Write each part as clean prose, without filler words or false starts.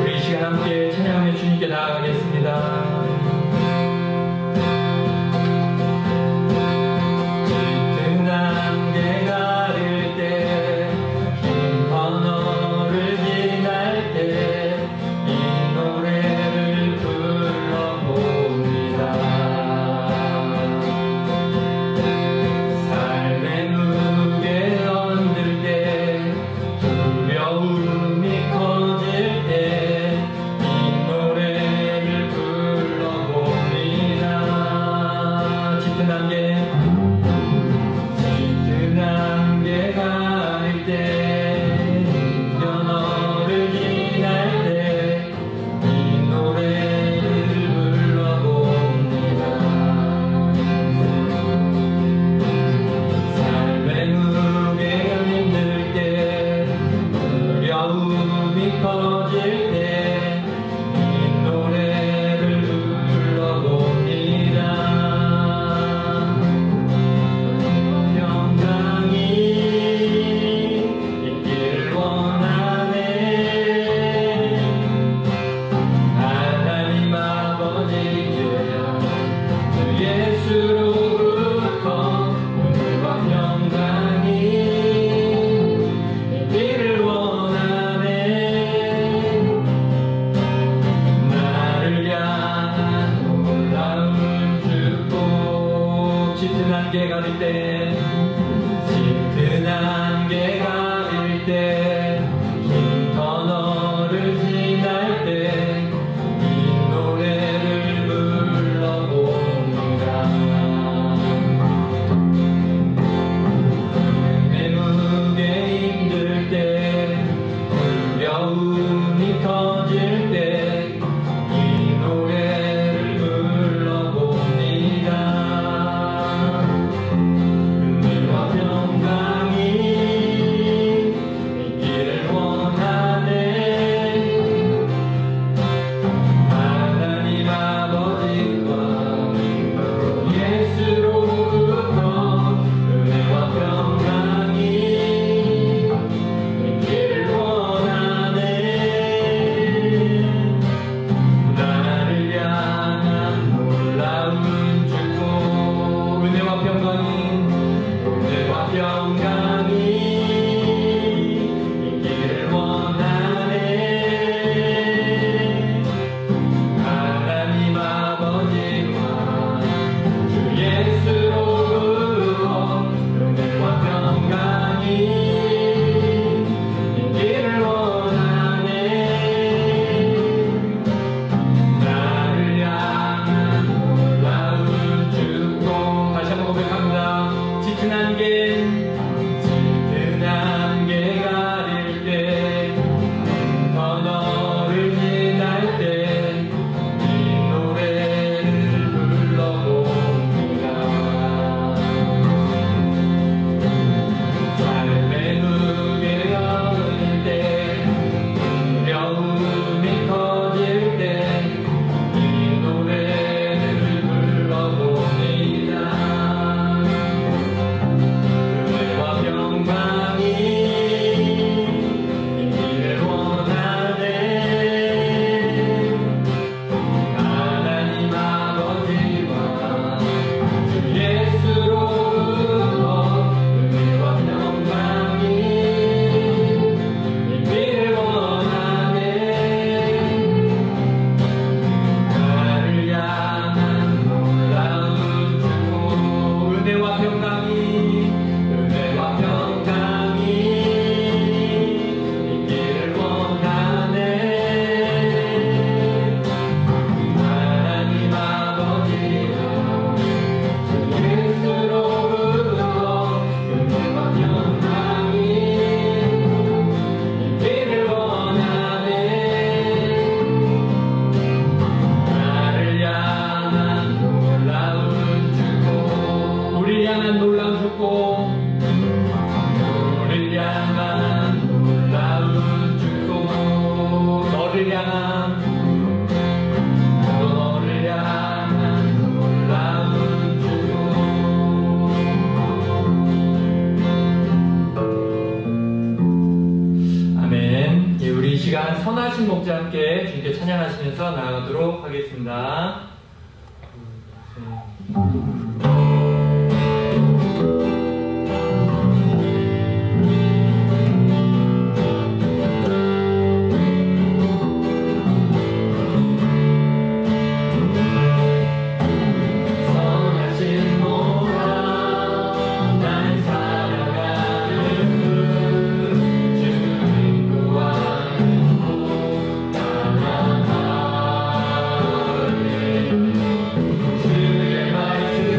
우리 이 시간 함께 찬양하며 주님께 나아가겠습니다. 짙은 안개 가릴 때, 긴 터널을 지날 때 이 노래를 불러봅니다. 삶의 무게 얹을 때, 두려움이 커질 때 이 노래를 불러봅니다. 짙은 안개 가릴 때, 연어를 지날 때 이 노래를 불러봅니다. 삶의 무게가 힘들 때, 두려움이 커질 때 이 노래를 불러봅니다. 평강이 있기를 원하네. 하나님 아버지께요, 주 예수로부터 은혜와 평강이 있기를 원하네. 나를 향한 놀라운 축복. 짙은 안개 가릴 때, 짙은 안개 가릴 때, 긴 터널을 지날 때 이 노래를 불러봅니다. 삶의 무게 힘들 때, 두려움이 커질 때 이 노래를 불러봅니다. 그 선하신 목자 함께 주님께 찬양하시면서 나아가도록 하겠습니다. 주의 말씀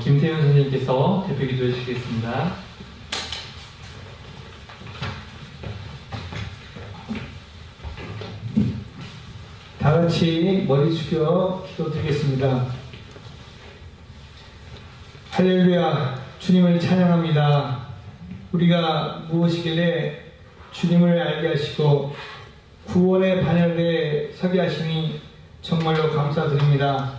김태현 선생님께서 대표 기도해 주시겠습니다. 다 같이 머리 숙여 기도드리겠습니다. 할렐루야, 주님을 찬양합니다. 우리가 무엇이길래 주님을 알게 하시고 구원의 반열에 서게 하시니 정말로 감사드립니다.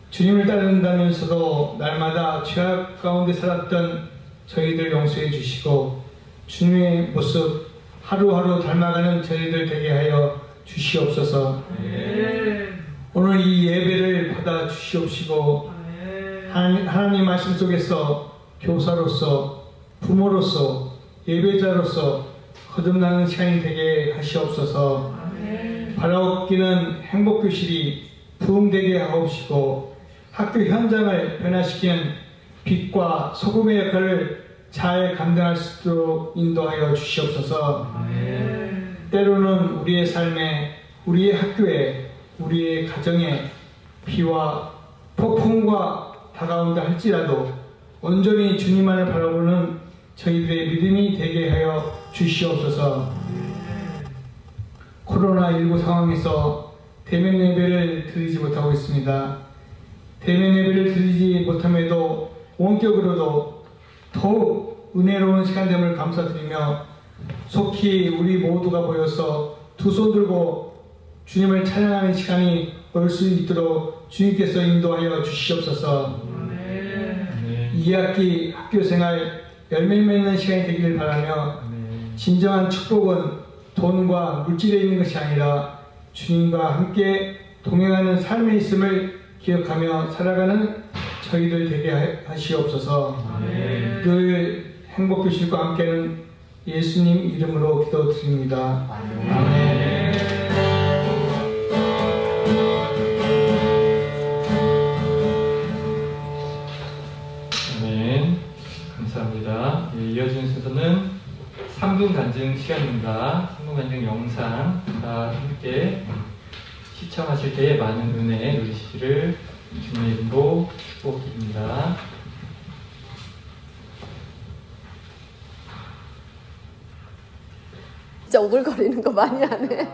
주님을 따른다면서도 날마다 죄악 가운데 살았던 저희들 용서해 주시고 주님의 모습 하루하루 닮아가는 저희들 되게 하여 주시옵소서. 오늘 이 예배를 받아 주시옵시고 하나님 말씀 속에서 교사로서 부모로서 예배자로서 거듭나는 시간이 되게 하시옵소서. 바라옵기는 행복교실이 부흥되게 하옵시고 학교 현장을 변화시키는 빛과 소금의 역할을 잘 감당할 수 있도록 인도하여 주시옵소서. 때로는 우리의 삶에, 우리의 학교에, 우리의 가정에 비와 폭풍과 다가온다 할지라도 온전히 주님만을 바라보는 저희들의 믿음이 되게 하여 주시옵소서. 코로나19 상황에서 대면 예배를 드리지 못하고 있습니다. 대면 예배를 드리지 못함에도 원격으로도 더욱 은혜로운 시간됨을 감사드리며 속히 우리 모두가 모여서 두 손 들고 주님을 찬양하는 시간이 올 수 있도록 주님께서 인도하여 주시옵소서. 2학기 학교생활 열매 맺는 시간이 되기를 바라며 진정한 축복은 돈과 물질에 있는 것이 아니라 주님과 함께 동행하는 삶에 있음을 기억하며 살아가는 저희들 되게 하시옵소서. 늘 행복교실과 함께하는 예수님 이름으로 기도드립니다. 아멘. 아멘. 감사합니다. 이어진 순서는 3분 간증 시간입니다. 3분 간증 영상 다 함께 시청하실 때에 많은 은혜 누리시기를 주님의 이름으로 축복드립니다. 진짜 오글거리는 거 많이 하네.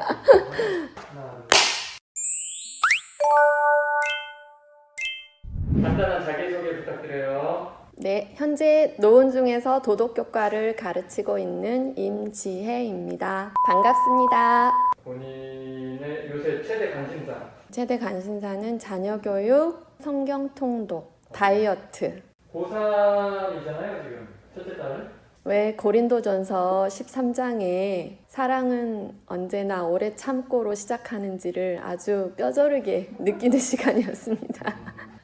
간단한 자기소개 부탁드려요. 네, 현재 노은중에서 도덕교과를 가르치고 있는 임지혜입니다. 반갑습니다. 본인의 요새 최대 관심사. 최대 관심사는 자녀교육, 성경통독, 다이어트. 고3이잖아요, 지금. 첫째 딸은? 왜 고린도전서 13장에 사랑은 언제나 오래 참고로 시작하는지를 아주 뼈저리게 느끼는 시간이었습니다.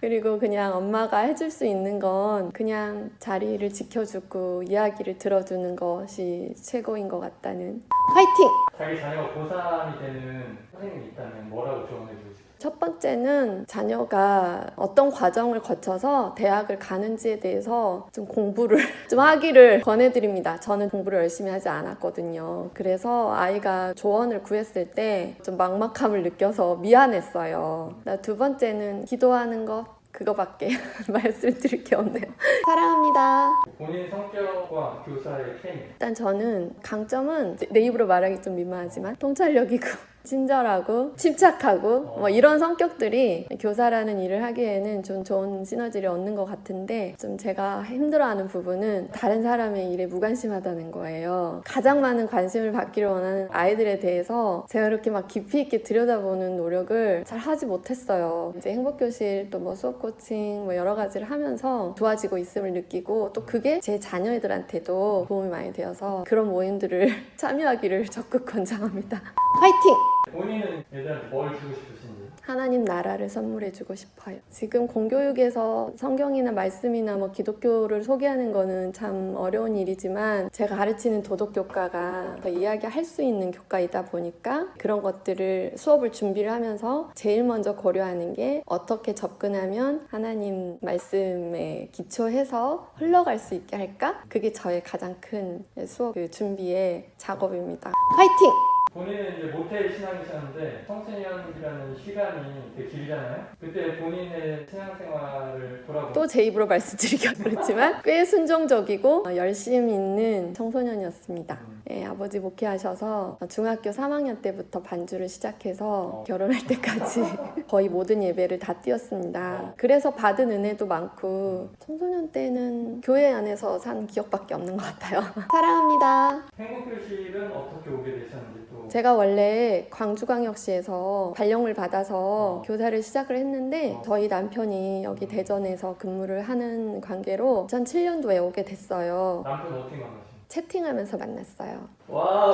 그리고 그냥 엄마가 해줄 수 있는 건 그냥 자리를 지켜주고 이야기를 들어주는 것이 최고인 것 같다는. 화이팅! 자기 자녀가 고3이 되는 선생님이 있다면 뭐라고 조언해 주고 싶어요? 첫 번째는 자녀가 어떤 과정을 거쳐서 대학을 가는지에 대해서 좀 공부를 좀 하기를 권해드립니다. 저는 공부를 열심히 하지 않았거든요. 그래서 아이가 조언을 구했을 때 좀 막막함을 느껴서 미안했어요. 두 번째는 기도하는 것, 그거밖에 말씀드릴 게 없네요. 사랑합니다. 본인 성격과 교사의 케미. 일단 저는 강점은 내 입으로 말하기 좀 민망하지만 통찰력이고 친절하고 침착하고 뭐 이런 성격들이 교사라는 일을 하기에는 좀 좋은 시너지를 얻는 것 같은데 좀 제가 힘들어하는 부분은 다른 사람의 일에 무관심하다는 거예요. 가장 많은 관심을 받기를 원하는 아이들에 대해서 제가 이렇게 막 깊이 있게 들여다보는 노력을 잘 하지 못했어요. 이제 행복교실 또 뭐 수업 코칭 뭐 여러 가지를 하면서 좋아지고 있음을 느끼고 또 그게 제 자녀들한테도 도움이 많이 되어서 그런 모임들을 참여하기를 적극 권장합니다. 화이팅! 본인은 애들한테 뭘 주고 싶으신지? 하나님 나라를 선물해주고 싶어요. 지금 공교육에서 성경이나 말씀이나 뭐 기독교를 소개하는 거는 참 어려운 일이지만 제가 가르치는 도덕교과가 더 이야기할 수 있는 교과이다 보니까 그런 것들을 수업을 준비를 하면서 제일 먼저 고려하는 게 어떻게 접근하면 하나님 말씀에 기초해서 흘러갈 수 있게 할까? 그게 저의 가장 큰 수업 준비의 작업입니다. 화이팅! 본인은 이제 모태 신앙이셨는데 청소년기라는 시간이 되게 길잖아요. 그때 본인의 신앙생활을 돌아보면 또 제 입으로 말씀드리기가 그렇지만 꽤 순종적이고 열심 있는 청소년이었습니다. 예, 아버지 목회하셔서 중학교 3학년 때부터 반주를 시작해서 결혼할 때까지 거의 모든 예배를 다 뛰었습니다. 그래서 받은 은혜도 많고 청소년 때는 교회 안에서 산 기억밖에 없는 것 같아요. 사랑합니다. 행복교실은 어떻게 오게 되셨는지 또 제가 원래 광주광역시에서 발령을 받아서 교사를 시작을 했는데 저희 남편이 여기 대전에서 근무를 하는 관계로 2007년도에 오게 됐어요. 남편 어떻게 만나신? 채팅하면서 만났어요. 와,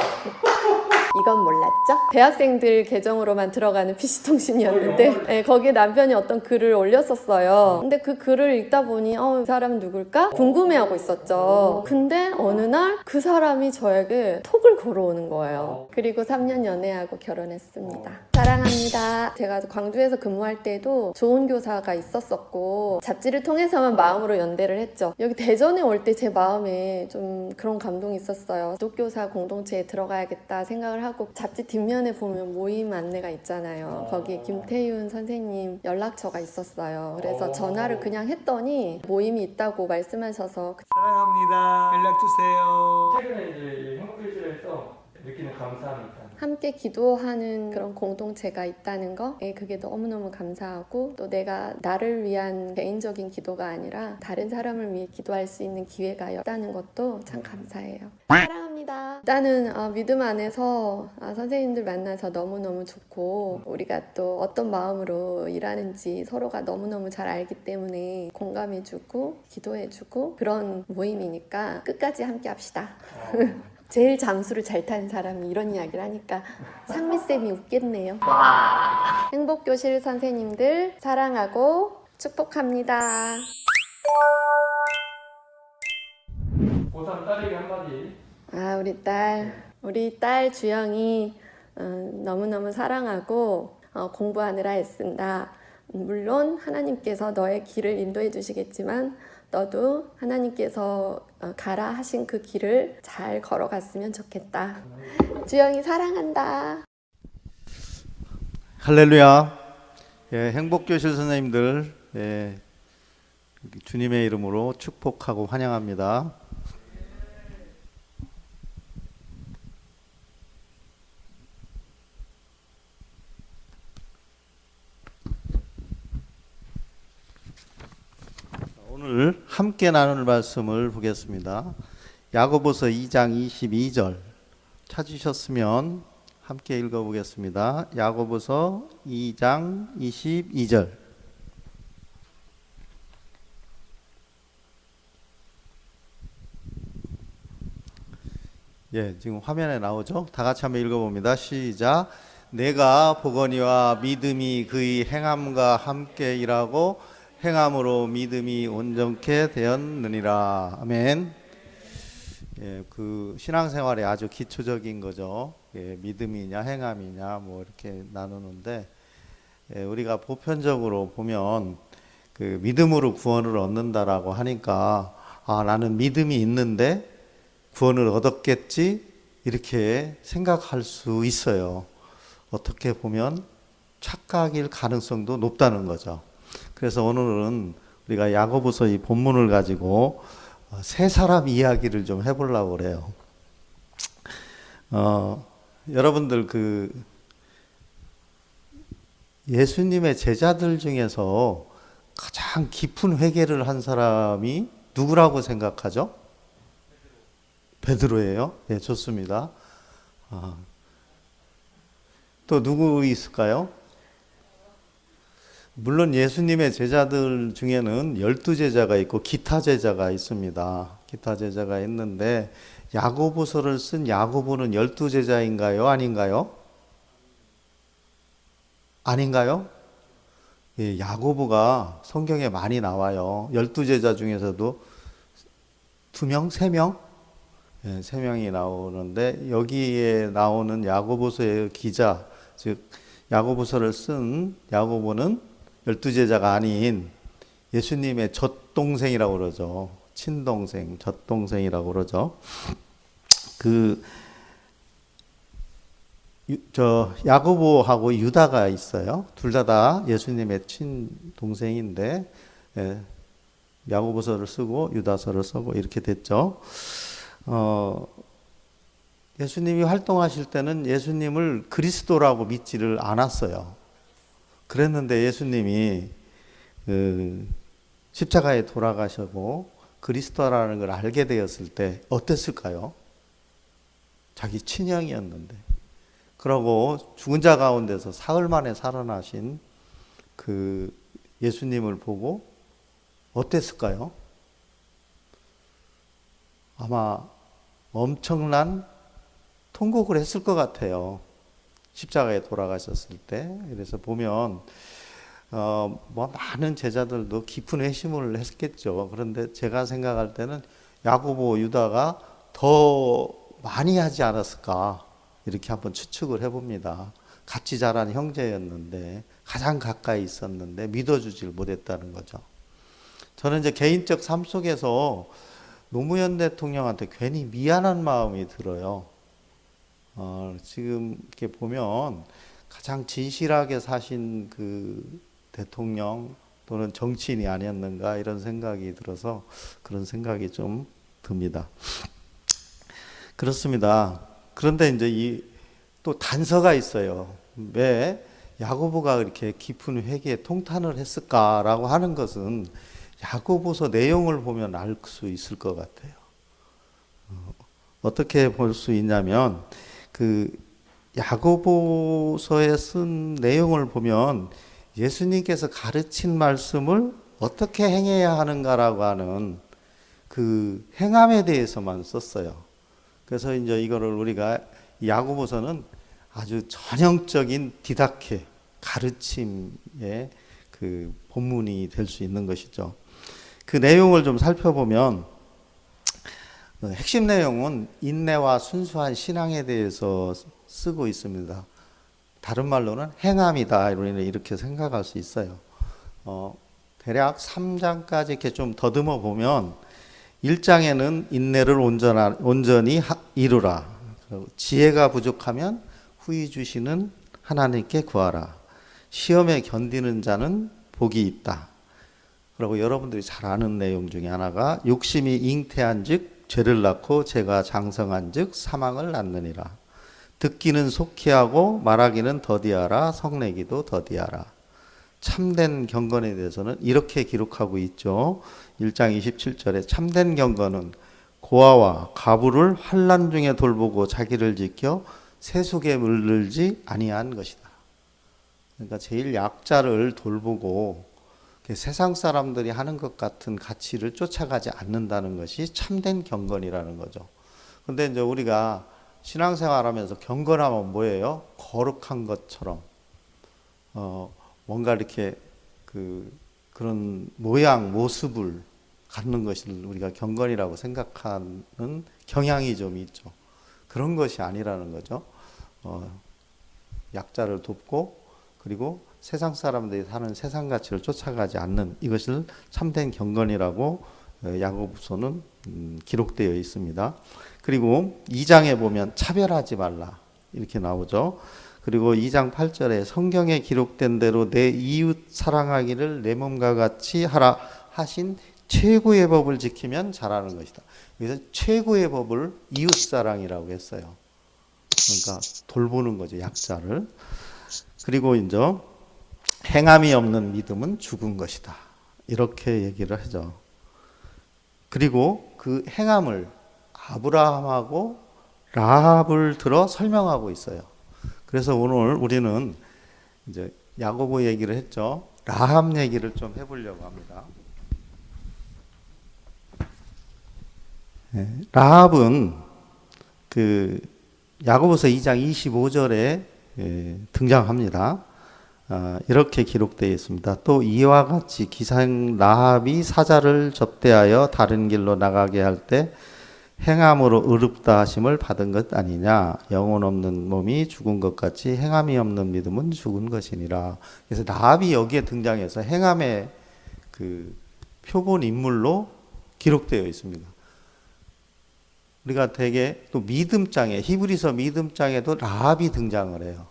이건 몰랐죠? 대학생들 계정으로만 들어가는 PC통신이었는데 네, 거기에 남편이 어떤 글을 올렸었어요. 근데 그 글을 읽다 보니 이 사람은 누굴까? 궁금해하고 있었죠. 근데 어느 날 그 사람이 저에게 톡을 걸어오는 거예요. 그리고 3년 연애하고 결혼했습니다. 사랑합니다. 제가 광주에서 근무할 때도 좋은 교사가 있었었고 잡지를 통해서만 마음으로 연대를 했죠. 여기 대전에 올 때 제 마음에 좀 그런 감동이 있었어요. 기독교사 공동체에 들어가야겠다 생각을 하고 잡지 뒷면에 보면 모임 안내가 있잖아요. 거기에 김태윤 선생님 연락처가 있었어요. 그래서 전화를 그냥 했더니 모임이 있다고 말씀하셔서 사랑합니다. 연락 주세요. 최근에 이제 이 행복교실에서 느끼는 감사함이 있다. 함께 기도하는 그런 공동체가 있다는 거, 그게 너무너무 감사하고 또 내가 나를 위한 개인적인 기도가 아니라 다른 사람을 위해 기도할 수 있는 기회가 있다는 것도 참 감사해요. 사랑합니다. 일단은 믿음 안에서 선생님들 만나서 너무너무 좋고 우리가 또 어떤 마음으로 일하는지 서로가 너무너무 잘 알기 때문에 공감해주고 기도해주고 그런 모임이니까 끝까지 함께 합시다. 제일 잠수를 잘 타는 사람이 이런 이야기를 하니까 상미쌤이 웃겠네요. 행복교실 선생님들 사랑하고 축복합니다. 고3 딸에게 한마디. 우리 딸 주영이 너무너무 사랑하고 공부하느라 애쓴다. 물론 하나님께서 너의 길을 인도해 주시겠지만 너도 하나님께서 가라 하신 그 길을 잘 걸어갔으면 좋겠다. 주영이 사랑한다. 할렐루야. 예, 행복교실 선생님들 주님의 이름으로 축복하고 환영합니다. 오늘 함께 나눌 말씀을 보겠습니다. 야고보서 2장 22절 찾으셨으면 함께 읽어보겠습니다. 야고보서 2장 22절. 예, 지금 화면에 나오죠? 다 같이 한번 읽어봅니다. 시작. 내가 보거니와 믿음이 그의 행함과 함께 일하고 행함으로 믿음이 온전케 되었느니라. 아멘. 예, 그 신앙생활에 아주 기초적인 거죠. 예, 믿음이냐 행함이냐 뭐 이렇게 나누는데 우리가 보편적으로 보면 그 믿음으로 구원을 얻는다라고 하니까 나는 믿음이 있는데 구원을 얻었겠지 이렇게 생각할 수 있어요. 어떻게 보면 착각일 가능성도 높다는 거죠. 그래서 오늘은 우리가 야고보서 이 본문을 가지고 세 사람 이야기를 좀 해보려고 그래요. 여러분들 그 예수님의 제자들 중에서 가장 깊은 회개를 한 사람이 누구라고 생각하죠? 베드로예요. 네, 좋습니다. 또 누구 있을까요? 물론 예수님의 제자들 중에는 12제자가 있고 기타 제자가 있습니다. 기타 제자가 있는데 야고보서를 쓴 야고보는 12제자인가요? 아닌가요? 아닌가요? 예, 야고보가 성경에 많이 나와요. 12제자 중에서도 2명? 3명? 예, 3명이 나오는데 여기에 나오는 야고보서의 기자, 즉 야고보서를 쓴 야고보는 12제자가 아닌 예수님의 젖동생이라고 그러죠. 친동생, 젖동생이라고 그러죠. 그 야고보하고 유다가 있어요. 둘 다 예수님의 친동생인데, 예, 야고보서를 쓰고 유다서를 쓰고 이렇게 됐죠. 예수님이 활동하실 때는 예수님을 그리스도라고 믿지를 않았어요. 그랬는데 예수님이 십자가에 돌아가시고 그리스도라는 걸 알게 되었을 때 어땠을까요? 자기 친형이었는데. 그러고 죽은 자 가운데서 사흘 만에 살아나신 그 예수님을 보고 어땠을까요? 아마 엄청난 통곡을 했을 것 같아요. 십자가에 돌아가셨을 때. 그래서 보면 뭐 많은 제자들도 깊은 회심을 했겠죠. 그런데 제가 생각할 때는 야고보, 유다가 더 많이 하지 않았을까 이렇게 한번 추측을 해봅니다. 같이 자란 형제였는데 가장 가까이 있었는데 믿어주질 못했다는 거죠. 저는 이제 개인적 삶 속에서 노무현 대통령한테 괜히 미안한 마음이 들어요. 지금 이렇게 보면 가장 진실하게 사신 그 대통령 또는 정치인이 아니었는가 이런 생각이 들어서 그런 생각이 좀 듭니다. 그렇습니다. 그런데 이제 또 단서가 있어요. 왜 야고보가 이렇게 깊은 회개에 통탄을 했을까라고 하는 것은 야고보서 내용을 보면 알 수 있을 것 같아요. 어떻게 볼 수 있냐면 그 야고보서에 쓴 내용을 보면 예수님께서 가르친 말씀을 어떻게 행해야 하는가라고 하는 그 행함에 대해서만 썼어요. 그래서 이제 이거를 우리가 야고보서는 아주 전형적인 디다케 가르침의 그 본문이 될 수 있는 것이죠. 그 내용을 좀 살펴보면 핵심 내용은 인내와 순수한 신앙에 대해서 쓰고 있습니다. 다른 말로는 행함이다 이렇게 생각할 수 있어요. 대략 3장까지 이렇게 좀 더듬어 보면 1장에는 인내를 온전히 이루라. 지혜가 부족하면 후히 주시는 하나님께 구하라. 시험에 견디는 자는 복이 있다. 그리고 여러분들이 잘 아는 내용 중에 하나가 욕심이 잉태한 즉 죄를 낳고 죄가 장성한 즉 사망을 낳느니라. 듣기는 속히 하고 말하기는 더디하라. 성내기도 더디하라. 참된 경건에 대해서는 이렇게 기록하고 있죠. 1장 27절에 참된 경건은 고아와 가부를 환난 중에 돌보고 자기를 지켜 세속에 물들지 아니한 것이다. 그러니까 제일 약자를 돌보고 세상 사람들이 하는 것 같은 가치를 쫓아가지 않는다는 것이 참된 경건이라는 거죠. 근데 이제 우리가 신앙생활하면서 경건하면 뭐예요? 거룩한 것처럼 뭔가 이렇게 그런 모양 모습을 갖는 것을 우리가 경건이라고 생각하는 경향이 좀 있죠. 그런 것이 아니라는 거죠. 약자를 돕고 그리고 세상 사람들이 사는 세상 가치를 쫓아가지 않는 이것을 참된 경건이라고 야고보서는 기록되어 있습니다. 그리고 2장에 보면 차별하지 말라 이렇게 나오죠. 그리고 2장 8절에 성경에 기록된 대로 내 이웃 사랑하기를 내 몸과 같이 하라 하신 최고의 법을 지키면 잘하는 것이다. 그래서 최고의 법을 이웃 사랑이라고 했어요. 그러니까 돌보는 거죠, 약자를. 그리고 이제 행함이 없는 믿음은 죽은 것이다. 이렇게 얘기를 하죠. 그리고 그 행함을 아브라함하고 라합을 들어 설명하고 있어요. 그래서 오늘 우리는 이제 야고보 얘기를 했죠. 라합 얘기를 좀 해보려고 합니다. 라합은 그 야고보서 2장 25절에 등장합니다. 이렇게 기록되어 있습니다. 또 이와 같이 기생 라합이 사자를 접대하여 다른 길로 나가게 할 때 행함으로 의롭다 하심을 받은 것 아니냐. 영혼 없는 몸이 죽은 것 같이 행함이 없는 믿음은 죽은 것이니라. 그래서 라합이 여기에 등장해서 행함의 그 표본 인물로 기록되어 있습니다. 우리가 되게 또 믿음장에, 히브리서 믿음장에도 라합이 등장을 해요.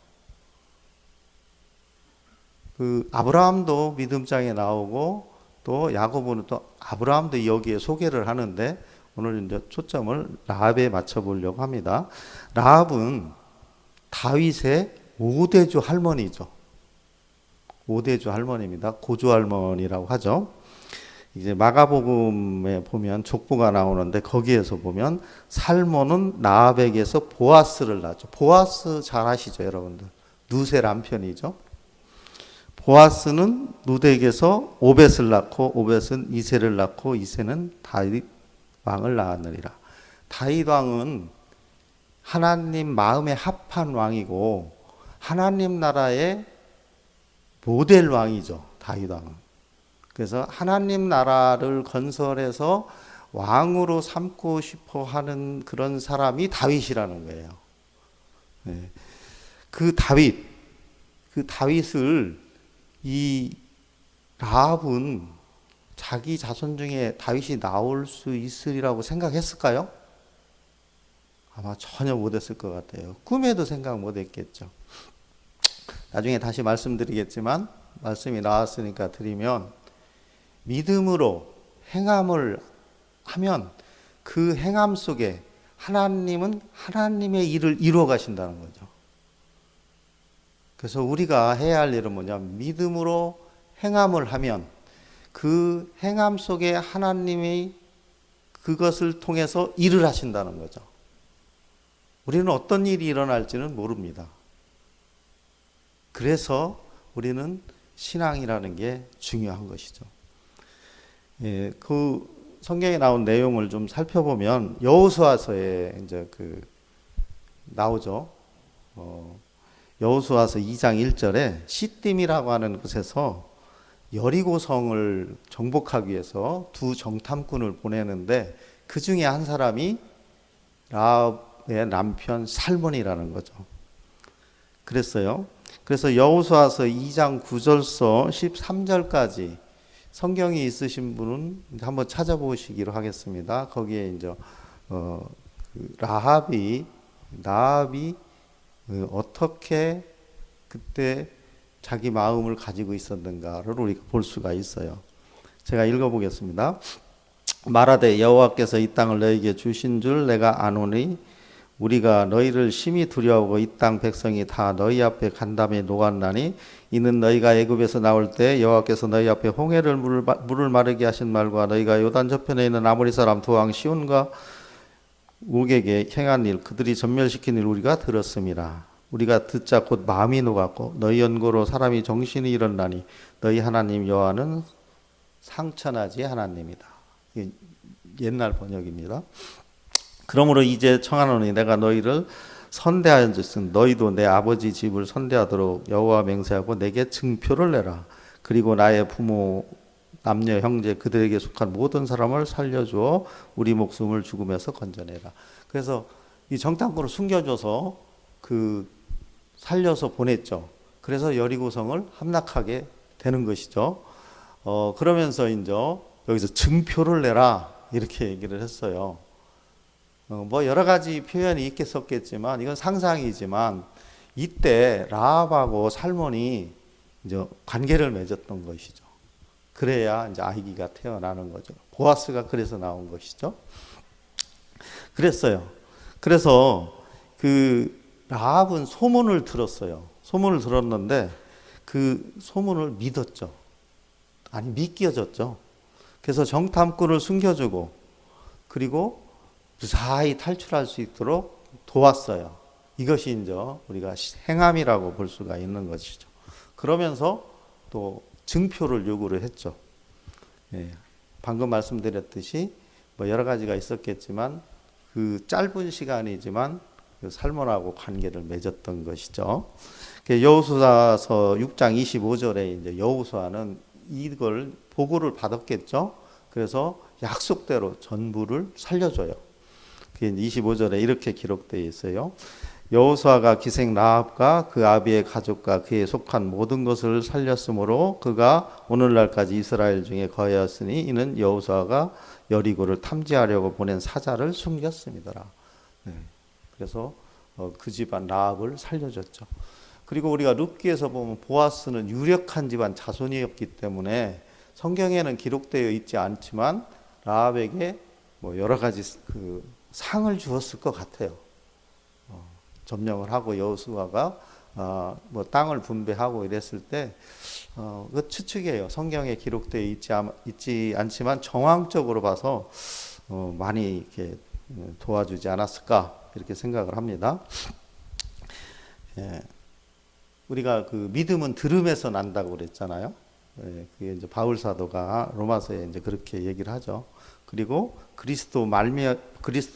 그 아브라함도 믿음장에 나오고 또 야고보는 또 아브라함도 여기에 소개를 하는데 오늘 이제 초점을 라합에 맞춰 보려고 합니다. 라합은 다윗의 5대주 할머니죠. 5대주 할머니입니다. 고조 할머니라고 하죠. 이제 마가복음에 보면 족보가 나오는데 거기에서 보면 살몬은 라합에게서 보아스를 낳죠. 보아스 잘 아시죠, 여러분들? 누세 남편이죠. 보아스는 루덱에서 오벳을 낳고 오벳은 이새를 낳고 이새는 다윗 왕을 낳았느니라. 다윗 왕은 하나님 마음에 합한 왕이고 하나님 나라의 모델 왕이죠. 다윗 왕은. 그래서 하나님 나라를 건설해서 왕으로 삼고 싶어 하는 그런 사람이 다윗이라는 거예요. 네. 그 다윗을 이 라합은 자기 자손 중에 다윗이 나올 수 있으리라고 생각했을까요? 아마 전혀 못했을 것 같아요. 꿈에도 생각 못했겠죠. 나중에 다시 말씀드리겠지만 말씀이 나왔으니까 드리면 믿음으로 행함을 하면 그 행함 속에 하나님은 하나님의 일을 이루어 가신다는 거죠. 그래서 우리가 해야 할 일은 뭐냐? 믿음으로 행함을 하면 그 행함 속에 하나님이 그것을 통해서 일을 하신다는 거죠. 우리는 어떤 일이 일어날지는 모릅니다. 그래서 우리는 신앙이라는 게 중요한 것이죠. 예, 그 성경에 나온 내용을 좀 살펴보면 여호수아서에 이제 나오죠. 여호수아서 2장 1절에 시딤이라고 하는 곳에서 여리고성을 정복하기 위해서 두 정탐꾼을 보내는데 그 중에 한 사람이 라합의 남편 살몬이라는 거죠. 그랬어요. 그래서 여호수아서 2장 9절서 13절까지 성경이 있으신 분은 한번 찾아보시기로 하겠습니다. 거기에 이제 라합이 어떻게 그때 자기 마음을 가지고 있었는가를 우리가 볼 수가 있어요. 제가 읽어보겠습니다. 말하되 여호와께서 이 땅을 너희에게 주신 줄 내가 아노니 우리가 너희를 심히 두려워하고 이 땅 백성이 다 너희 앞에 간담에 녹았나니 이는 너희가 애굽에서 나올 때 여호와께서 너희 앞에 홍해를 물을 마르게 하신 말과 너희가 요단 저편에 있는 아모리 사람 두 왕 시온과 옥에게 행한 일 그들이 전멸시킨 일 우리가 들었음이라. 우리가 듣자 곧 마음이 녹았고 너희 연고로 사람이 정신이 일어나니 너희 하나님 여호와는 상천하지 하나님이다. 옛날 번역입니다. 그러므로 이제 청하노니 내가 너희를 선대하였으니 너희도 내 아버지 집을 선대하도록 여호와 맹세하고 내게 증표를 내라. 그리고 나의 부모 남녀 형제 그들에게 속한 모든 사람을 살려주어 우리 목숨을 죽음에서 건져내라. 그래서 이 정탐꾼을 숨겨줘서 살려서 보냈죠. 그래서 여리고성을 함락하게 되는 것이죠. 그러면서 이제 여기서 증표를 내라 이렇게 얘기를 했어요. 뭐 여러 가지 표현이 있겠었겠지만 이건 상상이지만 이때 라합하고 살몬이 이제 관계를 맺었던 것이죠. 그래야 이제 아기가 태어나는 거죠. 보아스가 그래서 나온 것이죠. 그랬어요. 그래서 라합은 소문을 들었어요. 소문을 들었는데 그 소문을 믿었죠. 아니 믿겨졌죠. 그래서 정탐꾼을 숨겨주고 그리고 무사히 탈출할 수 있도록 도왔어요. 이것이 이제 우리가 행함이라고 볼 수가 있는 것이죠. 그러면서 또 증표를 요구를 했죠. 예, 방금 말씀드렸듯이 뭐 여러 가지가 있었겠지만 그 짧은 시간이지만 그 살몬하고 관계를 맺었던 것이죠. 여호수아서 6장 25절에 이제 여호수아는 이걸 보고를 받았겠죠. 그래서 약속대로 전부를 살려줘요. 그게 25절에 이렇게 기록되어 있어요. 여호수아가 기생 라합과 그 아비의 가족과 그에 속한 모든 것을 살렸으므로 그가 오늘날까지 이스라엘 중에 거하였으니 이는 여호수아가 여리고를 탐지하려고 보낸 사자를 숨겼습니다. 네. 그래서 그 집안 라합을 살려줬죠. 그리고 우리가 룻기에서 보면 보아스는 유력한 집안 자손이었기 때문에 성경에는 기록되어 있지 않지만 라합에게 뭐 여러 가지 그 상을 주었을 것 같아요. 점령을 하고 여호수아가 뭐 땅을 분배하고 이랬을 때 그 추측이에요. 성경에 기록되어 있지 않지만 정황적으로 봐서 많이 이렇게 도와주지 않았을까 이렇게 생각을 합니다. 예. 우리가 그 믿음은 들음에서 난다고 그랬잖아요. 예, 그게 이제 바울 사도가 로마서에 이제 그렇게 얘기를 하죠. 그리고 그리스도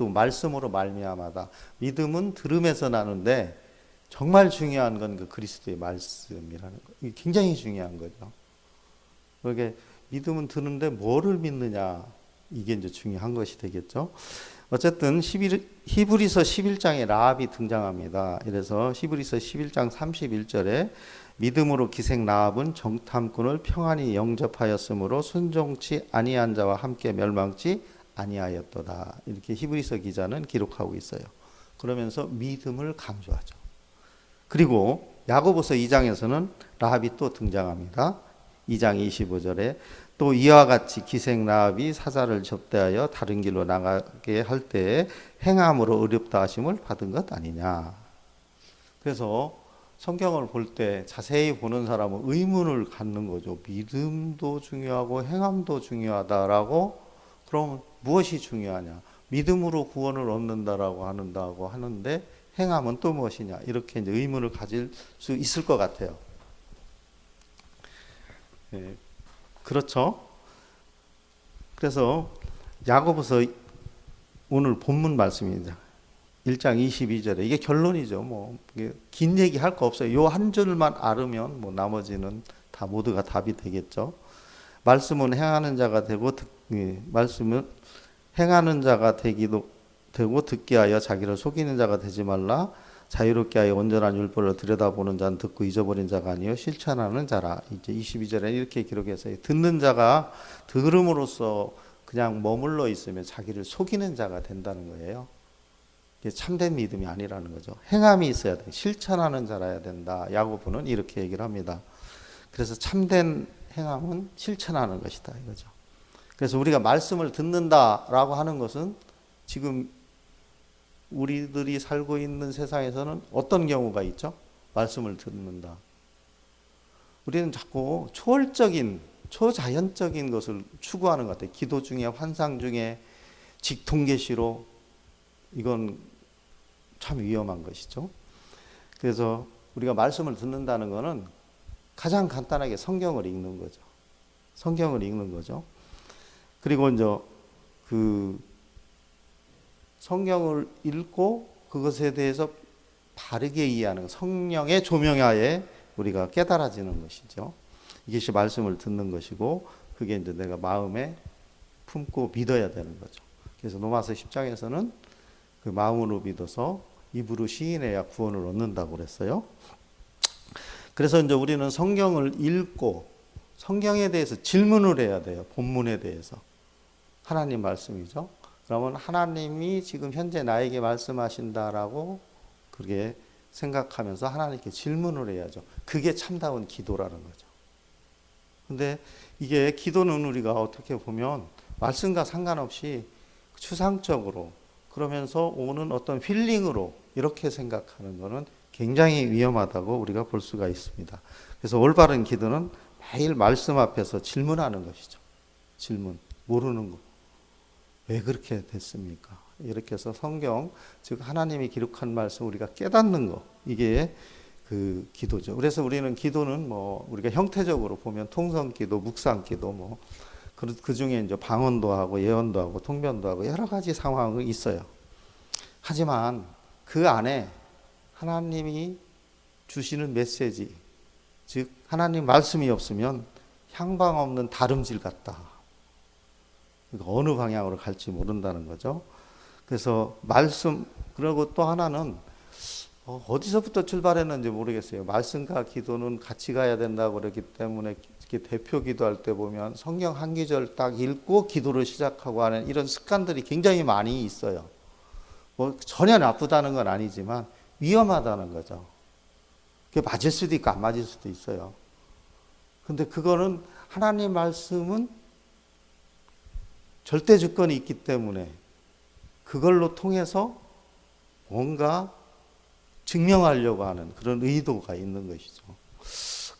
말씀으로 말미암아다. 믿음은 들음에서 나는데 정말 중요한 건 그 그리스도의 말씀이라는 거. 이게 굉장히 중요한 거죠. 그게 믿음은 드는데 뭐를 믿느냐 이게 이제 중요한 것이 되겠죠. 어쨌든 히브리서 11장에 라합이 등장합니다. 그래서 히브리서 11장 31절에 믿음으로 기생 라합은 정탐꾼을 평안히 영접하였으므로 순종치 아니한 자와 함께 멸망치 아니하였도다. 이렇게 히브리서 기자는 기록하고 있어요. 그러면서 믿음을 강조하죠. 그리고 야고보서 2장에서는 라합이 또 등장합니다. 2장 25절에 또 이와 같이 기생 라합이 사자를 접대하여 다른 길로 나가게 할 때에 행함으로 의롭다 하심을 받은 것 아니냐. 그래서 성경을 볼 때 자세히 보는 사람은 의문을 갖는 거죠. 믿음도 중요하고 행함도 중요하다라고. 그럼 무엇이 중요하냐? 믿음으로 구원을 얻는다라고 하는데 행함은 또 무엇이냐? 이렇게 이제 의문을 가질 수 있을 것 같아요. 네. 그렇죠. 그래서 야고보서 오늘 본문 말씀입니다. 1장 22절에 이게 결론이죠. 뭐 긴 얘기 할 거 없어요. 요 한 줄만 알으면 뭐 나머지는 다 모두가 답이 되겠죠. 말씀은 행하는 자가 되고 말씀은 행하는 자가 되기도 되고 듣게 하여 자기를 속이는 자가 되지 말라. 자유롭게 하여 온전한 율법을 들여다보는 자는 듣고 잊어버린 자가 아니요 실천하는 자라. 이제 22절에 이렇게 기록했어요. 듣는 자가 들음으로써 그냥 머물러 있으면 자기를 속이는 자가 된다는 거예요. 이게 참된 믿음이 아니라는 거죠. 행함이 있어야 돼. 실천하는 자라야 된다. 야고보는 이렇게 얘기를 합니다. 그래서 참된 행함은 실천하는 것이다 이거죠. 그래서 우리가 말씀을 듣는다라고 하는 것은 지금 우리들이 살고 있는 세상에서는 어떤 경우가 있죠? 말씀을 듣는다. 우리는 자꾸 초월적인, 초자연적인 것을 추구하는 것 같아요. 기도 중에, 환상 중에, 직통계시로. 이건 참 위험한 것이죠. 그래서 우리가 말씀을 듣는다는 것은 가장 간단하게 성경을 읽는 거죠. 성경을 읽는 거죠. 그리고 이제 그 성경을 읽고 그것에 대해서 바르게 이해하는 성령의 조명하에 우리가 깨달아지는 것이죠. 이것이 말씀을 듣는 것이고 그게 이제 내가 마음에 품고 믿어야 되는 거죠. 그래서 로마서 10장에서는 그 마음으로 믿어서 입으로 시인해야 구원을 얻는다고 그랬어요. 그래서 이제 우리는 성경을 읽고 성경에 대해서 질문을 해야 돼요. 본문에 대해서. 하나님 말씀이죠. 그러면 하나님이 지금 현재 나에게 말씀하신다라고 그렇게 생각하면서 하나님께 질문을 해야죠. 그게 참다운 기도라는 거죠. 근데 이게 기도는 우리가 어떻게 보면 말씀과 상관없이 추상적으로 그러면서 오는 어떤 힐링으로 이렇게 생각하는 것은 굉장히 위험하다고 우리가 볼 수가 있습니다. 그래서 올바른 기도는 매일 말씀 앞에서 질문하는 것이죠. 질문, 모르는 거. 왜 그렇게 됐습니까? 이렇게 해서 성경, 즉 하나님이 기록한 말씀 우리가 깨닫는 거, 이게 그 기도죠. 그래서 우리는 기도는 뭐 우리가 형태적으로 보면 통성기도, 묵상기도 뭐 그 중에 이제 방언도 하고 예언도 하고 통변도 하고 여러 가지 상황이 있어요. 하지만 그 안에 하나님이 주시는 메시지, 즉 하나님 말씀이 없으면 향방 없는 다름질 같다. 그러니까 어느 방향으로 갈지 모른다는 거죠. 그래서 말씀, 그리고 또 하나는 어디서부터 출발했는지 모르겠어요. 말씀과 기도는 같이 가야 된다고 그랬기 때문에 이렇게 대표 기도할 때 보면 성경 한 구절 딱 읽고 기도를 시작하고 하는 이런 습관들이 굉장히 많이 있어요. 뭐 전혀 나쁘다는 건 아니지만 위험하다는 거죠. 그게 맞을 수도 있고 안 맞을 수도 있어요. 근데 그거는 하나님 말씀은 절대 주권이 있기 때문에 그걸로 통해서 뭔가 증명하려고 하는 그런 의도가 있는 것이죠.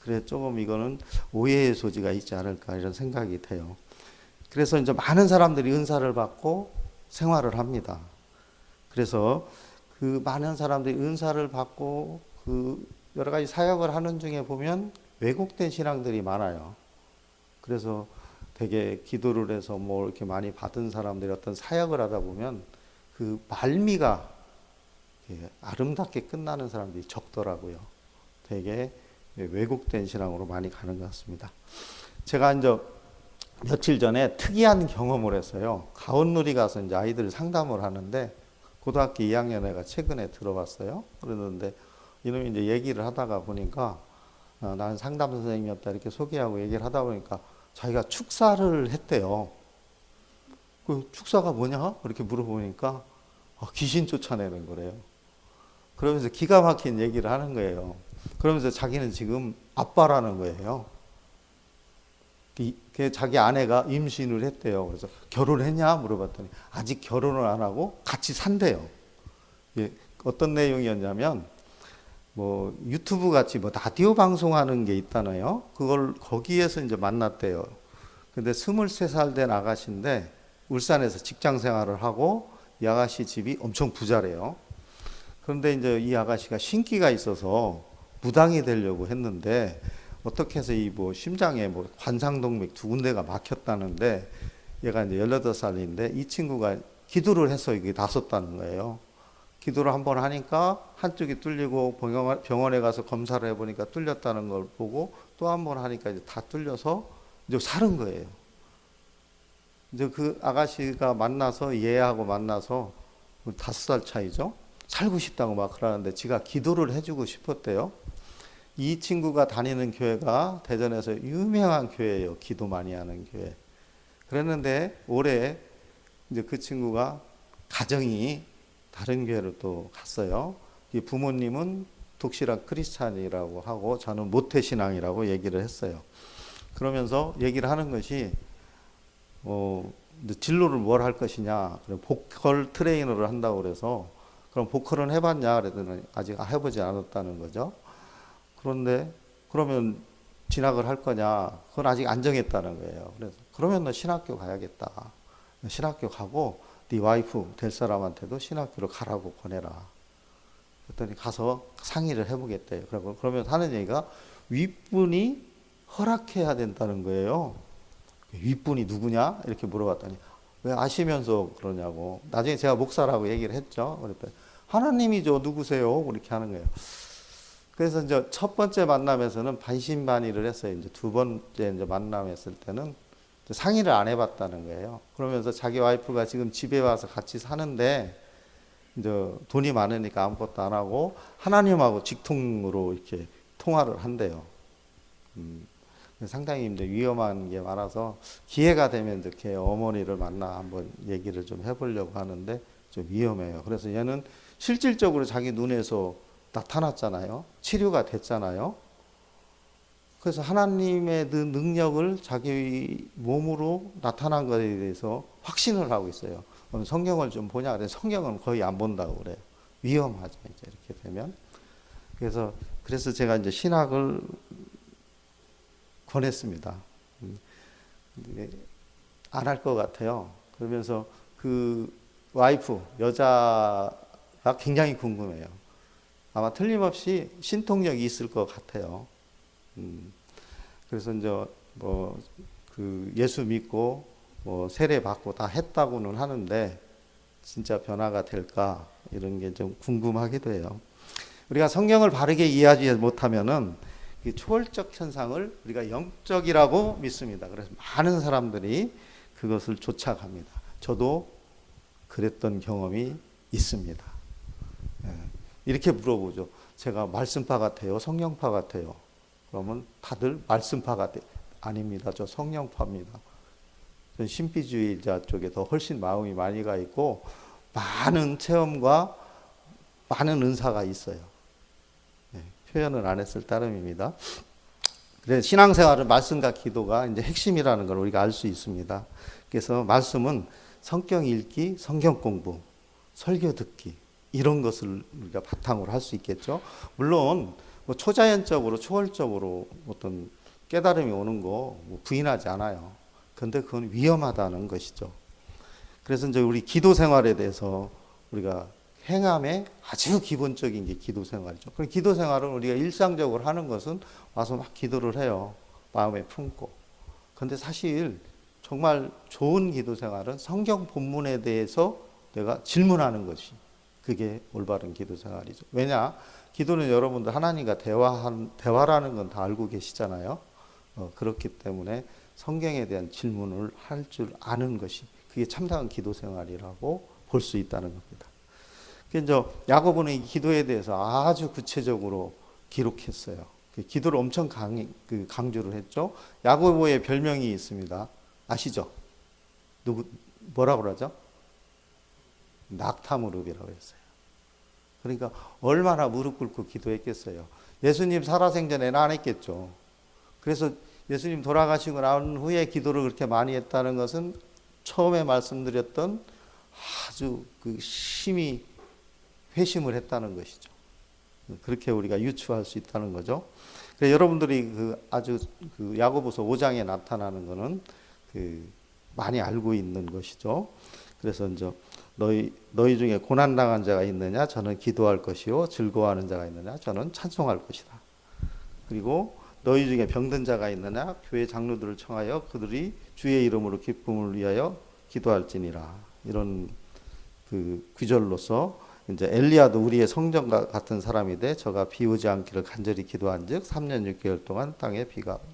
그래 조금 이거는 오해의 소지가 있지 않을까 이런 생각이 돼요. 그래서 이제 많은 사람들이 은사를 받고 생활을 합니다. 그래서 그 많은 사람들이 은사를 받고 그 여러 가지 사역을 하는 중에 보면 왜곡된 신앙들이 많아요. 그래서 되게 기도를 해서 뭐 이렇게 많이 받은 사람들이 어떤 사역을 하다 보면 그 말미가 아름답게 끝나는 사람들이 적더라고요. 되게 왜곡된 신앙으로 많이 가는 것 같습니다. 제가 이제 며칠 전에 특이한 경험을 했어요. 가온누리 가서 이제 아이들 상담을 하는데 고등학교 2학년 애가 최근에 들어봤어요. 그러는데 이놈이 이제 얘기를 하다가 보니까 나는 상담 선생님이었다 이렇게 소개하고 얘기를 하다 보니까 자기가 축사를 했대요. 그 축사가 뭐냐? 이렇게 물어보니까 귀신 쫓아내는 거래요. 그러면서 기가 막힌 얘기를 하는 거예요. 그러면서 자기는 지금 아빠라는 거예요. 자기 아내가 임신을 했대요. 그래서 결혼했냐 물어봤더니 아직 결혼을 안 하고 같이 산대요. 어떤 내용이었냐면 뭐 유튜브 같이 뭐 라디오 방송하는 게 있다나요? 그걸 거기에서 이제 만났대요. 근데 23살 된 아가씨인데 울산에서 직장 생활을 하고 이 아가씨 집이 엄청 부자래요. 그런데 이제 이 아가씨가 신기가 있어서 무당이 되려고 했는데 어떻게 해서 이 뭐 심장에 뭐 관상동맥 두 군데가 막혔다는데 얘가 이제 18살인데 이 친구가 기도를 해서 이게 나섰다는 거예요. 기도를 한번 하니까 한쪽이 뚫리고 병원에 가서 검사를 해보니까 뚫렸다는 걸 보고 또 한 번 하니까 이제 다 뚫려서 이제 살은 거예요. 이제 그 아가씨가 만나서 얘하고 만나서 5살 차이죠. 살고 싶다고 막 그러는데 지가 기도를 해주고 싶었대요. 이 친구가 다니는 교회가 대전에서 유명한 교회예요. 기도 많이 하는 교회. 그랬는데 올해 이제 그 친구가 가정이 다른 교회로 또 갔어요. 이 부모님은 독실한 크리스찬이라고 하고 저는 모태신앙이라고 얘기를 했어요. 그러면서 얘기를 하는 것이 진로를 뭘 할 것이냐. 보컬 트레이너를 한다고 그래서 그럼 보컬은 해봤냐 그랬더니 아직 해보지 않았다는 거죠. 그런데 그러면 진학을 할 거냐? 그건 아직 안 정했다는 거예요. 그래서 그러면 너 신학교 가야겠다. 신학교 가고 네 와이프 될 사람한테도 신학교를 가라고 권해라. 그랬더니 가서 상의를 해보겠대요. 그러면 하는 얘기가 윗분이 허락해야 된다는 거예요. 윗분이 누구냐? 이렇게 물어봤더니 왜 아시면서 그러냐고. 나중에 제가 목사라고 얘기를 했죠. 그랬더니 하나님이죠. 누구세요? 그렇게 하는 거예요. 그래서 이제 첫 번째 만남에서는 반신반의를 했어요. 이제 두 번째 이제 만남했을 때는 상의를 안 해봤다는 거예요. 그러면서 자기 와이프가 지금 집에 와서 같이 사는데 이제 돈이 많으니까 아무것도 안 하고 하나님하고 직통으로 이렇게 통화를 한대요. 상당히 이제 위험한 게 많아서 기회가 되면 이렇게 어머니를 만나 한번 얘기를 좀 해보려고 하는데 좀 위험해요. 그래서 얘는 실질적으로 자기 눈에서 나타났잖아요. 치료가 됐잖아요. 그래서 하나님의 능력을 자기 몸으로 나타난 것에 대해서 확신을 하고 있어요. 그럼 성경을 좀 보냐 그래. 성경은 거의 안 본다고 그래요. 위험하죠. 이제 이렇게 되면. 그래서 제가 이제 신학을 권했습니다. 안 할 것 같아요. 그러면서 그 와이프 여자가 굉장히 궁금해요. 아마 틀림없이 신통력이 있을 것 같아요. 그래서 이제 뭐 그 예수 믿고 뭐 세례 받고 다 했다고는 하는데 진짜 변화가 될까 이런 게 좀 궁금하기도 해요. 우리가 성경을 바르게 이해하지 못하면은 이 초월적 현상을 우리가 영적이라고 믿습니다. 그래서 많은 사람들이 그것을 쫓아갑니다. 저도 그랬던 경험이 있습니다. 이렇게 물어보죠. 제가 말씀파 같아요? 성령파 같아요? 그러면 다들 말씀파 같아요. 아닙니다. 저 성령파입니다. 전 신비주의자 쪽에 더 훨씬 마음이 많이 가 있고 많은 체험과 많은 은사가 있어요. 네, 표현을 안 했을 따름입니다. 그래서 신앙생활은 말씀과 기도가 이제 핵심이라는 걸 우리가 알 수 있습니다. 그래서 말씀은 성경 읽기, 성경 공부, 설교 듣기 이런 것을 우리가 바탕으로 할 수 있겠죠. 물론 뭐 초자연적으로 초월적으로 어떤 깨달음이 오는 거 뭐 부인하지 않아요. 그런데 그건 위험하다는 것이죠. 그래서 이제 우리 기도 생활에 대해서 우리가 행함의 아주 기본적인 게 기도 생활이죠. 그럼 기도 생활은 우리가 일상적으로 하는 것은 와서 막 기도를 해요. 마음에 품고. 그런데 사실 정말 좋은 기도 생활은 성경 본문에 대해서 내가 질문하는 것이 그게 올바른 기도 생활이죠. 왜냐? 기도는 여러분들 하나님과 대화라는 건 다 알고 계시잖아요. 그렇기 때문에 성경에 대한 질문을 할 줄 아는 것이 그게 참다운 기도 생활이라고 볼 수 있다는 겁니다. 그래서 야고보는 이 기도에 대해서 아주 구체적으로 기록했어요. 기도를 엄청 강조를 했죠. 야고보의 별명이 있습니다. 아시죠? 뭐라고 그러죠? 낙타무릎이라고 했어요. 그러니까 얼마나 무릎 꿇고 기도했겠어요. 예수님 살아생전에는 안 했겠죠. 그래서 예수님 돌아가시고 난 후에 기도를 그렇게 많이 했다는 것은 처음에 말씀드렸던 아주 심히 회심을 했다는 것이죠. 그렇게 우리가 유추할 수 있다는 거죠. 그래서 여러분들이 아주 야고보서 5장에 나타나는 것은 많이 알고 있는 것이죠. 그래서 이제 너희 중에 고난 당한 자가 있느냐? 저는 기도할 것이요. 즐거워하는 자가 있느냐? 저는 찬송할 것이다. 그리고 너희 중에 병든 자가 있느냐? 교회 장로들을 청하여 그들이 주의 이름으로 기쁨을 위하여 기도할지니라. 이런 구절로서 이제 엘리야도 우리의 성전과 같은 사람이 돼 저가 비 오지 않기를 간절히 기도한즉 3년 6개월 동안 땅에 비가 온다.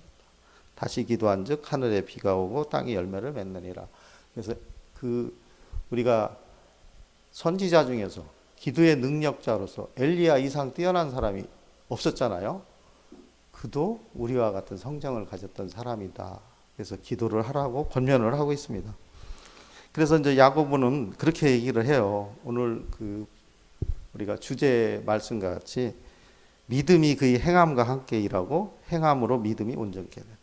다시 기도한즉 하늘에 비가 오고 땅이 열매를 맺느니라. 그래서 우리가 선지자 중에서 기도의 능력자로서 엘리야 이상 뛰어난 사람이 없었잖아요. 그도 우리와 같은 성정을 가졌던 사람이다. 그래서 기도를 하라고 권면을 하고 있습니다. 그래서 이제 야고보는 그렇게 얘기를 해요. 오늘 우리가 주제 말씀과 같이 믿음이 그의 행함과 함께 일하고 행함으로 믿음이 온전케 된다.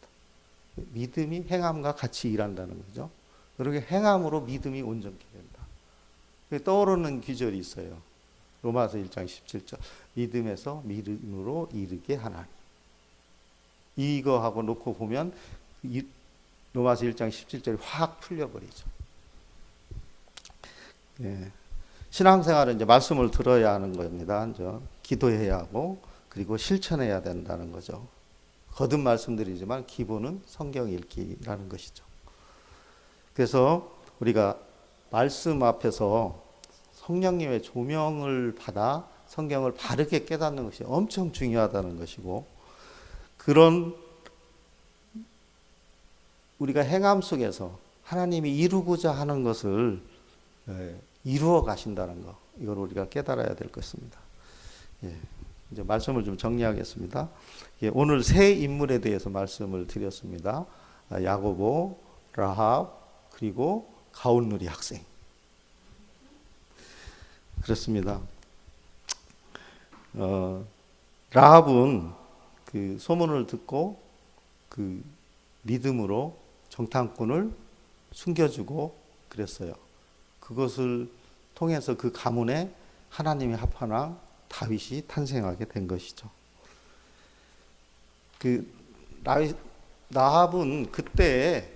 믿음이 행함과 같이 일한다는 거죠. 그렇게 행함으로 믿음이 온전케 된다. 떠오르는 구절이 있어요. 로마서 1장 17절. 믿음에서 믿음으로 이르게 하나니. 이거하고 놓고 보면 로마서 1장 17절이 확 풀려버리죠. 네. 신앙생활은 이제 말씀을 들어야 하는 겁니다. 이제 기도해야 하고 그리고 실천해야 된다는 거죠. 거듭 말씀드리지만 기본은 성경 읽기라는 것이죠. 그래서 우리가 말씀 앞에서 성령님의 조명을 받아 성경을 바르게 깨닫는 것이 엄청 중요하다는 것이고 그런 우리가 행함 속에서 하나님이 이루고자 하는 것을 이루어 가신다는 거 이걸 우리가 깨달아야 될 것입니다. 이제 말씀을 좀 정리하겠습니다. 오늘 세 인물에 대해서 말씀을 드렸습니다. 야고보, 라합, 그리고 가온누리 학생. 그렇습니다. 라합은 그 소문을 듣고 그 믿음으로 정탐꾼을 숨겨주고 그랬어요. 그것을 통해서 그 가문에 하나님의 합판왕 다윗이 탄생하게 된 것이죠. 라합은 그때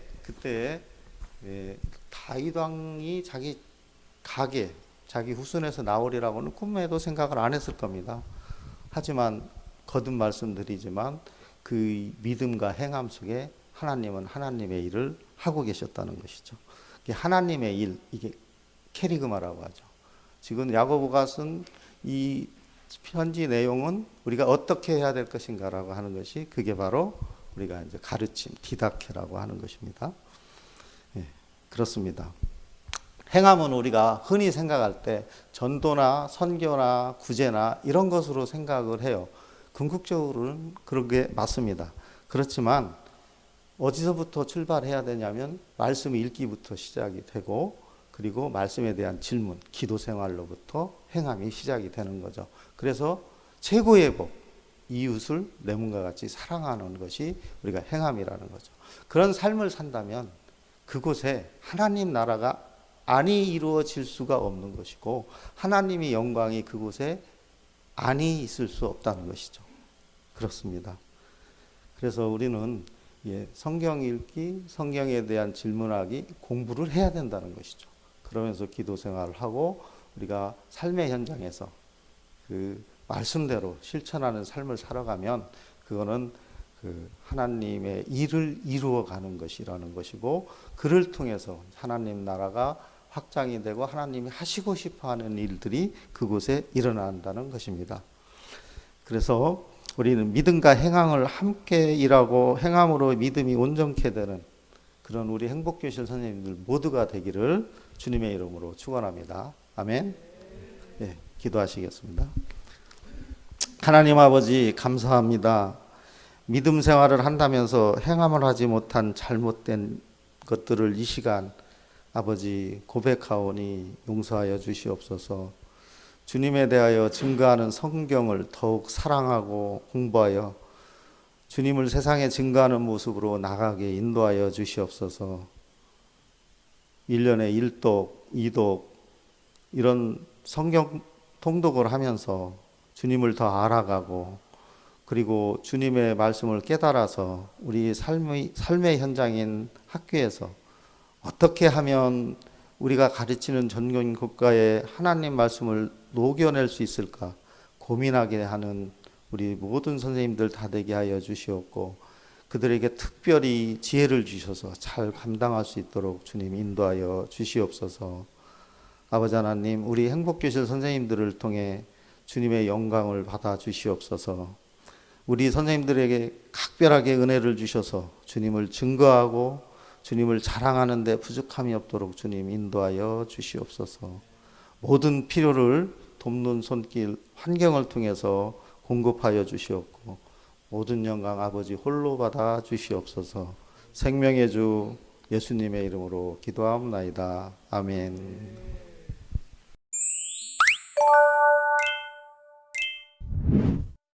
다윗 왕이 자기 가게, 자기 후손에서 나오리라고는 꿈에도 생각을 안 했을 겁니다. 하지만 거듭 말씀드리지만 그 믿음과 행함 속에 하나님은 하나님의 일을 하고 계셨다는 것이죠. 하나님의 일, 이게 캐리그마라고 하죠. 지금 야고보가 쓴 이 편지 내용은 우리가 어떻게 해야 될 것인가라고 하는 것이 그게 바로 우리가 이제 가르침, 디다케라고 하는 것입니다. 그렇습니다. 행함은 우리가 흔히 생각할 때 전도나 선교나 구제나 이런 것으로 생각을 해요. 궁극적으로는 그런 게 맞습니다. 그렇지만 어디서부터 출발해야 되냐면 말씀 읽기부터 시작이 되고 그리고 말씀에 대한 질문, 기도 생활로부터 행함이 시작이 되는 거죠. 그래서 최고의 복, 이웃을 내 몸과 같이 사랑하는 것이 우리가 행함이라는 거죠. 그런 삶을 산다면 그곳에 하나님 나라가 안이 이루어질 수가 없는 것이고 하나님의 영광이 그곳에 안이 있을 수 없다는 것이죠. 그렇습니다. 그래서 우리는 성경 읽기, 성경에 대한 질문하기, 공부를 해야 된다는 것이죠. 그러면서 기도 생활을 하고 우리가 삶의 현장에서 그 말씀대로 실천하는 삶을 살아가면 그거는 그 하나님의 일을 이루어가는 것이라는 것이고 그를 통해서 하나님 나라가 확장이 되고 하나님이 하시고 싶어하는 일들이 그곳에 일어난다는 것입니다. 그래서 우리는 믿음과 행함을 함께 일하고 행함으로 믿음이 온전케 되는 그런 우리 행복교실 선생님들 모두가 되기를 주님의 이름으로 축원합니다. 아멘. 네, 기도하시겠습니다. 하나님 아버지 감사합니다. 믿음 생활을 한다면서 행함을 하지 못한 잘못된 것들을 이 시간 아버지 고백하오니 용서하여 주시옵소서. 주님에 대하여 증거하는 성경을 더욱 사랑하고 공부하여 주님을 세상에 증거하는 모습으로 나가게 인도하여 주시옵소서. 1년에 1독, 2독 이런 성경 통독을 하면서 주님을 더 알아가고 그리고 주님의 말씀을 깨달아서 우리 삶의 현장인 학교에서 어떻게 하면 우리가 가르치는 전공 국가에 하나님 말씀을 녹여낼 수 있을까 고민하게 하는 우리 모든 선생님들 다 되게 하여 주시옵고 그들에게 특별히 지혜를 주셔서 잘 감당할 수 있도록 주님 인도하여 주시옵소서. 아버지 하나님, 우리 행복교실 선생님들을 통해 주님의 영광을 받아 주시옵소서. 우리 선생님들에게 각별하게 은혜를 주셔서 주님을 증거하고 주님을 자랑하는 데 부족함이 없도록 주님 인도하여 주시옵소서. 모든 필요를 돕는 손길, 환경을 통해서 공급하여 주시옵고 모든 영광 아버지 홀로 받아 주시옵소서. 생명의 주 예수님의 이름으로 기도하옵나이다. 아멘.